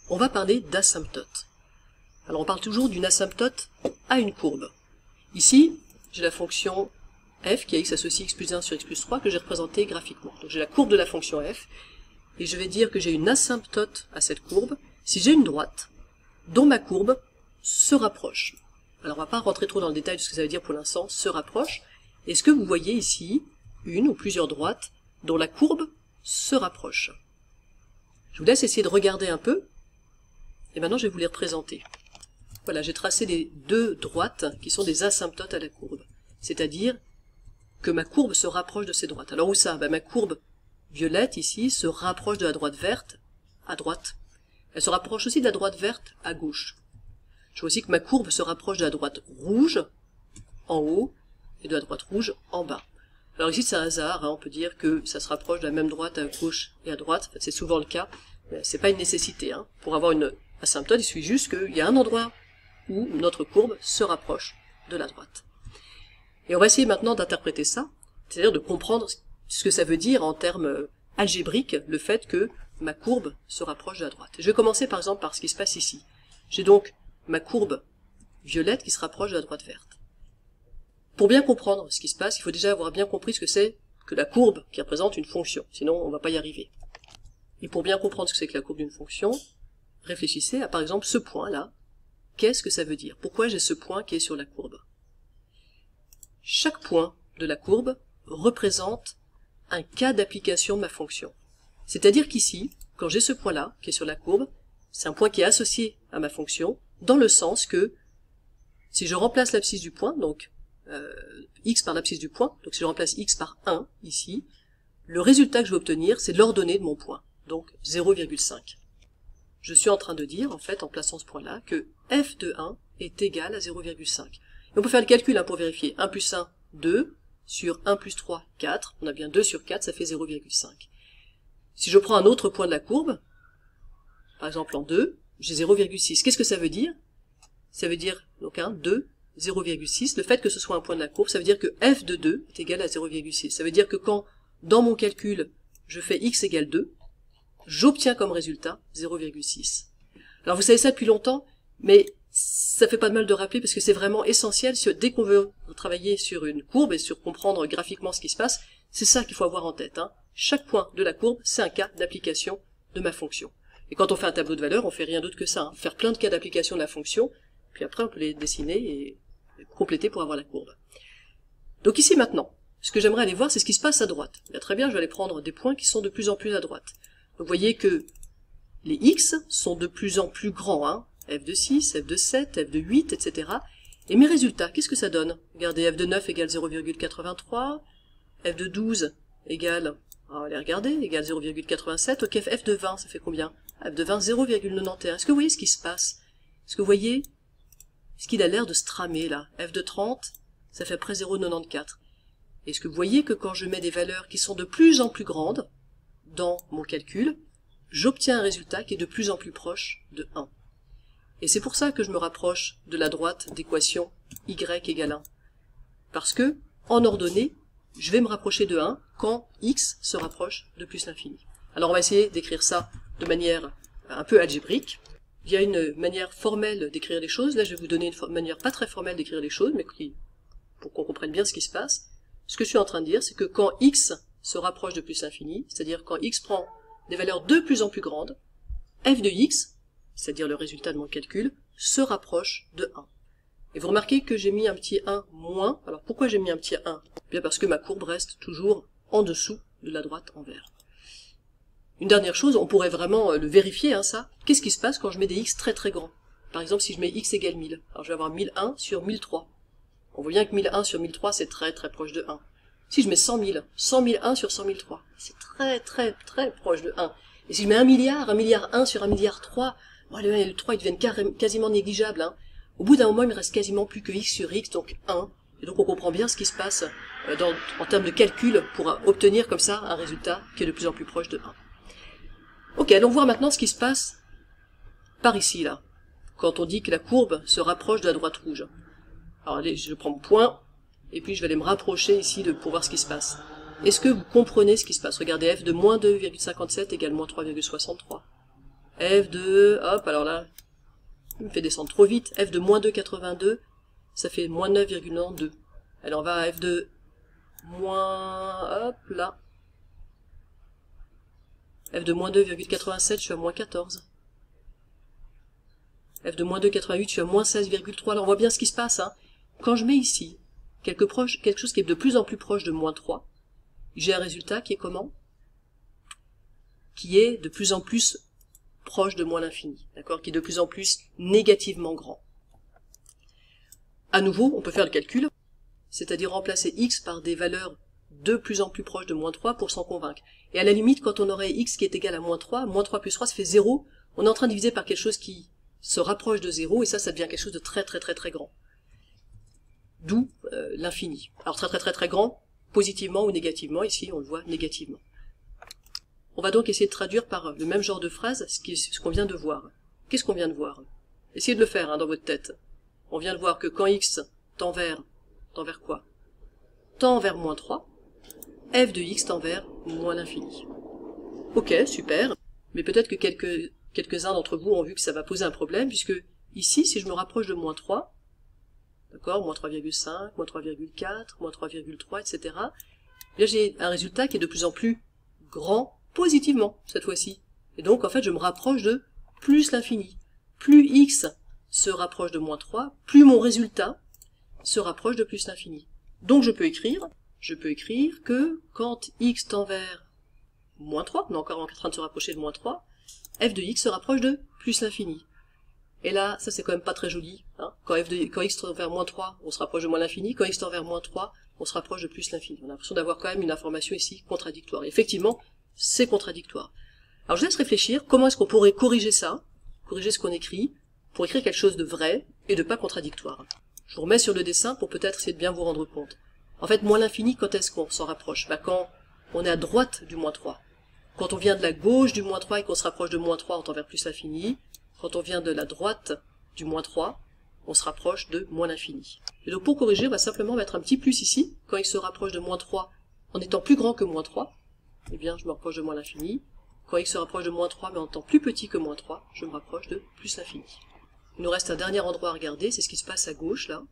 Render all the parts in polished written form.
on va parler d'asymptote. Alors on parle toujours d'une asymptote à une courbe. Ici, j'ai la fonction f qui a x associe x plus 1 sur x plus 3 que j'ai représentée graphiquement. Donc j'ai la courbe de la fonction f, et je vais dire que j'ai une asymptote à cette courbe si j'ai une droite dont ma courbe se rapproche. Alors on va pas rentrer trop dans le détail de ce que ça veut dire pour l'instant, se rapproche. Est-ce que vous voyez ici une ou plusieurs droites dont la courbe se rapproche? Je vous laisse essayer de regarder un peu, et maintenant je vais vous les représenter. Voilà, j'ai tracé les deux droites qui sont des asymptotes à la courbe, c'est-à-dire que ma courbe se rapproche de ces droites. Alors où ça? Ma courbe violette ici se rapproche de la droite verte à droite. Elle se rapproche aussi de la droite verte à gauche. Je vois aussi que ma courbe se rapproche de la droite rouge en haut et de la droite rouge en bas. Alors ici c'est un hasard, on peut dire que ça se rapproche de la même droite à gauche et à droite, c'est souvent le cas, mais c'est pas une nécessité. Pour avoir une asymptote, il suffit juste qu'il y a un endroit où notre courbe se rapproche de la droite. Et on va essayer maintenant d'interpréter ça, c'est-à-dire de comprendre ce que ça veut dire en termes algébriques, le fait que ma courbe se rapproche de la droite. Et je vais commencer par exemple par ce qui se passe ici. J'ai donc ma courbe violette qui se rapproche de la droite verte. Pour bien comprendre ce qui se passe, il faut déjà avoir bien compris ce que c'est que la courbe qui représente une fonction, sinon on ne va pas y arriver. Et pour bien comprendre ce que c'est que la courbe d'une fonction, réfléchissez à par exemple ce point-là. Qu'est-ce que ça veut dire? Pourquoi j'ai ce point qui est sur la courbe? Chaque point de la courbe représente un cas d'application de ma fonction. C'est-à-dire qu'ici, quand j'ai ce point-là qui est sur la courbe, c'est un point qui est associé à ma fonction, dans le sens que si je remplace l'abscisse du point, donc x par l'abscisse du point, donc si je remplace x par 1 ici, le résultat que je vais obtenir, c'est l'ordonnée de mon point, donc 0,5. Je suis en train de dire, en fait, en plaçant ce point-là, que f de 1 est égal à 0,5. Et on peut faire le calcul pour vérifier. 1 plus 1, 2, sur 1 plus 3, 4. On a bien 2 sur 4, ça fait 0,5. Si je prends un autre point de la courbe, par exemple en 2, j'ai 0,6. Qu'est-ce que ça veut dire? Ça veut dire, donc 2, 0,6. Le fait que ce soit un point de la courbe, ça veut dire que f de 2 est égal à 0,6. Ça veut dire que quand, dans mon calcul, je fais x égale 2, j'obtiens comme résultat 0,6. Alors vous savez ça depuis longtemps, mais ça fait pas de mal de rappeler parce que c'est vraiment essentiel. Dès qu'on veut travailler sur une courbe et sur comprendre graphiquement ce qui se passe, c'est ça qu'il faut avoir en tête. Chaque point de la courbe, c'est un cas d'application de ma fonction. Et quand on fait un tableau de valeurs, on fait rien d'autre que ça. Faire plein de cas d'application de la fonction, puis après on peut les dessiner et compléter pour avoir la courbe. Donc ici maintenant, ce que j'aimerais aller voir, c'est ce qui se passe à droite. Là, très bien, je vais aller prendre des points qui sont de plus en plus à droite. Donc vous voyez que les x sont de plus en plus grands, f de 6, f de 7, f de 8, etc. Et mes résultats, qu'est-ce que ça donne? Regardez, f de 9 égale 0,83, f de 12 égale, on va les regarder, égale 0,87, ok, f de 20, ça fait combien? F de 20, 0,91. Est-ce que vous voyez ce qui se passe? Est-ce que vous voyez ce qu'il a l'air de se tramer là? F de 30, ça fait près 0,94. Est-ce que vous voyez que quand je mets des valeurs qui sont de plus en plus grandes dans mon calcul, j'obtiens un résultat qui est de plus en plus proche de 1. Et c'est pour ça que je me rapproche de la droite d'équation y égale 1. Parce que, en ordonnée, je vais me rapprocher de 1 quand x se rapproche de plus l'infini. Alors on va essayer d'écrire ça de manière un peu algébrique. Il y a une manière formelle d'écrire les choses. Là, je vais vous donner une manière pas très formelle d'écrire les choses, mais pour qu'on comprenne bien ce qui se passe. Ce que je suis en train de dire, c'est que quand x se rapproche de plus l'infini, c'est-à-dire quand x prend des valeurs de plus en plus grandes, f de x, c'est-à-dire le résultat de mon calcul, se rapproche de 1. Et vous remarquez que j'ai mis un petit 1 moins. Alors pourquoi j'ai mis un petit 1? Bien parce que ma courbe reste toujours en dessous de la droite en vert. Une dernière chose, on pourrait vraiment le vérifier, ça. Qu'est-ce qui se passe quand je mets des x très très grands? Par exemple, si je mets x égale 1000, alors je vais avoir 1001 sur 1003. On voit bien que 1001 sur 1003, c'est très très proche de 1. Si je mets 100 000, 100 001 sur 100 003, c'est très très très proche de 1. Et si je mets 1 milliard 1 sur 1 milliard 3, bon, le 3 ils deviennent quasiment négligeables. Au bout d'un moment, il me reste quasiment plus que x sur x, donc 1. Et donc on comprend bien ce qui se passe en termes de calcul pour obtenir comme ça un résultat qui est de plus en plus proche de 1. Ok, allons voir maintenant ce qui se passe par ici, là, quand on dit que la courbe se rapproche de la droite rouge. Alors allez, je prends mon point, et puis je vais aller me rapprocher ici pour voir ce qui se passe. Est-ce que vous comprenez ce qui se passe? Regardez, f de moins 2,57 égale moins 3,63. f de, hop, alors là, il me fait descendre trop vite, f de moins 2,82, ça fait moins 9,92. Alors on va à f de moins, hop, là, f de moins 2,87, je suis à moins 14. f de moins 2,88, je suis à moins 16,3. Alors on voit bien ce qui se passe, hein. Quand je mets ici quelque chose qui est de plus en plus proche de moins 3, j'ai un résultat qui est comment? Qui est de plus en plus proche de moins l'infini, d'accord? Qui est de plus en plus négativement grand. À nouveau, on peut faire le calcul, c'est-à-dire remplacer x par des valeurs de plus en plus proches de moins 3 pour s'en convaincre. Et à la limite, quand on aurait x qui est égal à moins 3 plus 3, ça fait 0, on est en train de diviser par quelque chose qui se rapproche de 0, et ça devient quelque chose de très très très très grand. D'où l'infini. Alors très très très très grand, positivement ou négativement, ici on le voit négativement. On va donc essayer de traduire par le même genre de phrase ce qu'on vient de voir. Qu'est-ce qu'on vient de voir? Essayez de le faire hein, dans votre tête. On vient de voir que quand x tend vers quoi? Tend vers moins 3, f de x tend vers moins l'infini. Ok, super, mais peut-être que quelques-uns d'entre vous ont vu que ça va poser un problème, puisque ici, si je me rapproche de moins 3, d'accord, moins 3,5, moins 3,4, moins 3,3, etc., là j'ai un résultat qui est de plus en plus grand, positivement, cette fois-ci. Et donc, en fait, je me rapproche de plus l'infini. Plus x se rapproche de moins 3, plus mon résultat se rapproche de plus l'infini. Donc, je peux écrire que quand x tend vers moins 3, on est encore en train de se rapprocher de moins 3, f de x se rapproche de plus l'infini. Et là, ça c'est quand même pas très joli. Hein. Quand x tend vers moins 3, on se rapproche de moins l'infini. Quand x tend vers moins 3, on se rapproche de plus l'infini. On a l'impression d'avoir quand même une information ici contradictoire. Et effectivement, c'est contradictoire. Alors je laisse réfléchir, comment est-ce qu'on pourrait corriger ça, corriger ce qu'on écrit, pour écrire quelque chose de vrai et de pas contradictoire. Je vous remets sur le dessin pour peut-être essayer de bien vous rendre compte. En fait, moins l'infini, quand est-ce qu'on s'en rapproche? Quand on est à droite du moins 3. Quand on vient de la gauche du moins 3 et qu'on se rapproche de moins 3, on tend vers plus l'infini. Quand on vient de la droite du moins 3, on se rapproche de moins l'infini. Et donc pour corriger, on va simplement mettre un petit plus ici. Quand il se rapproche de moins 3 en étant plus grand que moins 3, eh bien je me rapproche de moins l'infini. Quand x se rapproche de moins 3 mais en étant plus petit que moins 3, je me rapproche de plus l'infini. Il nous reste un dernier endroit à regarder, c'est ce qui se passe à gauche là.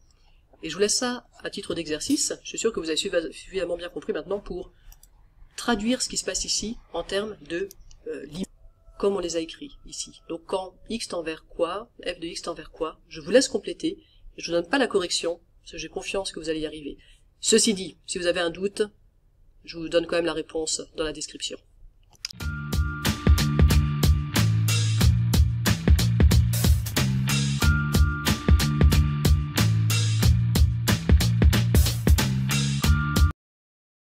Et je vous laisse ça à titre d'exercice. Je suis sûr que vous avez suffisamment bien compris maintenant pour traduire ce qui se passe ici en termes de limites, comme on les a écrits ici. Donc quand x tend vers quoi, f de x tend vers quoi, je vous laisse compléter, et je ne vous donne pas la correction, parce que j'ai confiance que vous allez y arriver. Ceci dit, si vous avez un doute, je vous donne quand même la réponse dans la description.